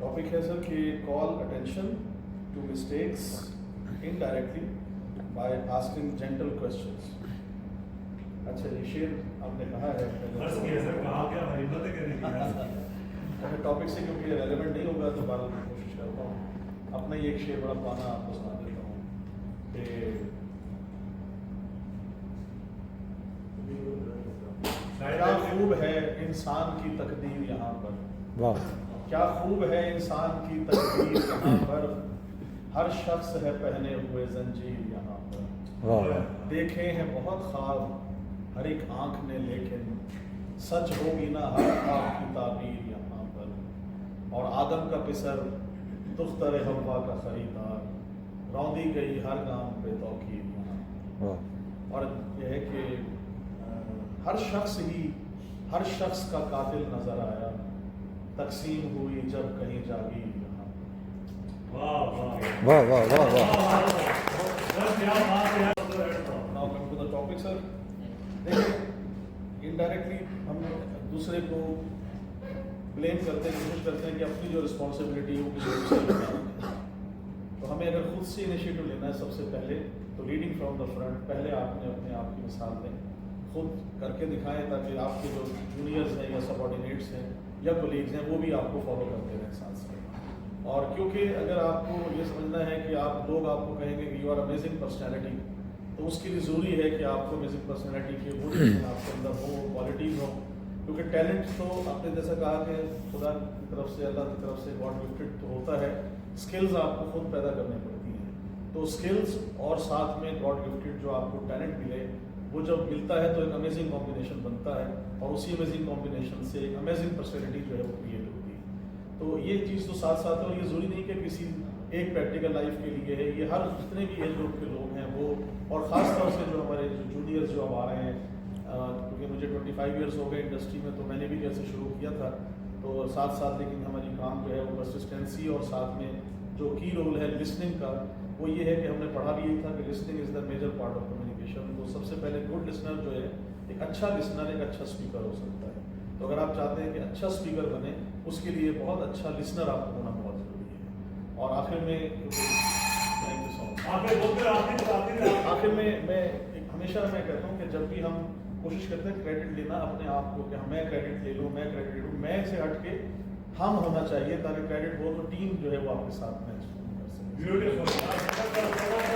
Topic ہے sir کہ call attention to mistakes indirectly by asking gentle questions. اچھا یہ شعر آپ نے کہا ہے ٹاپک سے کیونکہ ریلیونٹ نہیں ہوگا تو بار کوشش کرتا ہوں اپنا یہ ایک شعر بڑا پرانا آپ کو سنا دیتا ہوں کہ کیا خوب ہے انسان کی تقدیر یہاں پر, کیا خوب ہے انسان کی تقدیر یہاں پر, ہر شخص ہے پہنے ہوئے زنجیر یہاں پر, دیکھے ہیں بہت خواب ہر ایک آنکھ نے لیکن سچ ہوگی نہ ہر خواب کی تعبیر یہاں پر, اور آدم کا پسر دختر حوا کا خریدار, روندی گئی ہر گام پہ توقیر یہاں. اور یہ ہے کہ ہر شخص کا قاتل نظر آیا, تقسیم ہوئی جب کہیں جاگیر یہاں. واہ واہ واہ واہ واہ. Now come to the topic sir. دیکھیں انڈائریکٹلی ہم دوسرے کو بلیم کرتے ہیں, کوشش کرتے ہیں کہ اپنی جو رسپانسبلٹی ہو کسی کو صحیح کرنا. تو ہمیں اگر خود سے انیشیٹو لینا ہے سب سے پہلے تو لیڈنگ فرام دا فرنٹ, پہلے آپ نے اپنے آپ کی مثال دیں, خود کر کے دکھائیں تاکہ آپ کے جو جونیئرز ہیں یا سب آرڈینیٹس ہیں یا کولیگز ہیں وہ بھی آپ کو فالو کرتے رہیں ساتھ سے. اور کیونکہ اگر آپ کو یہ سمجھنا ہے کہ لوگ آپ کو کہیں گے کہ یو آر امیزنگ پرسنالٹی, تو اس کے لیے ضروری ہے کہ آپ کو امیزنگ پرسنالٹی کے وہ آپ کے اندر ہو, کوالٹیز ہو. کیونکہ ٹیلنٹ تو آپ نے جیسا کہا کہ خدا کی طرف سے, اللہ کی طرف سے گاڈ گفٹڈ تو ہوتا ہے, اسکلز آپ کو خود پیدا کرنی پڑتی ہیں. تو اسکلز اور ساتھ میں گاڈ گفٹڈ جو آپ کو ٹیلنٹ ملے وہ جب ملتا ہے تو ایک امیزنگ کمبینیشن بنتا ہے, اور اسی امیزنگ کمبینیشن سے ایک امیزنگ پرسنالٹی جو ہے وہ کریٹ ہوتی ہے. تو یہ چیز تو ساتھ ساتھ ہے, اور یہ ضروری نہیں کہ کسی ایک پریکٹیکل لائف کے لیے ہے, یہ ہر جتنے بھی ایج گروپ کے لوگ ہیں وہ, اور خاص طور سے جو ہمارے جونیئرز جو اب آ رہے ہیں, کیونکہ مجھے 25 ایئرس ہو گئے انڈسٹری میں, تو میں نے بھی جیسے شروع کیا تھا تو ساتھ ساتھ لیکن ہماری کام جو ہے وہ کنسسٹنسی اور ساتھ میں جو کی رول ہے لسننگ کا, وہ یہ ہے کہ ہم نے پڑھا بھی یہی تھا کہ listening is the major part of communication. تو سب سے پہلے گڈ لسنر جو ہے, ایک اچھا لسنر ایک اچھا اسپیکر ہو سکتا ہے. تو اگر آپ چاہتے ہیں کہ اچھا اسپیکر بنے, اس کے لیے بہت اچھا لسنر آپ کو ہونا بہت ضروری ہے. اور آخر میں ہمیشہ میں کہتا ہوں کہ جب بھی ہم کوشش کرتے ہیں کریڈٹ لینا اپنے آپ کو, کہ میں کریڈٹ لے لوں, میں کریڈٹ لے لوں, میں سے ہٹ کے ہم ہونا چاہیے, تاکہ کریڈٹ ہو تو ٹیم جو ہے وہ آپ کے ساتھ میچ کر سکے.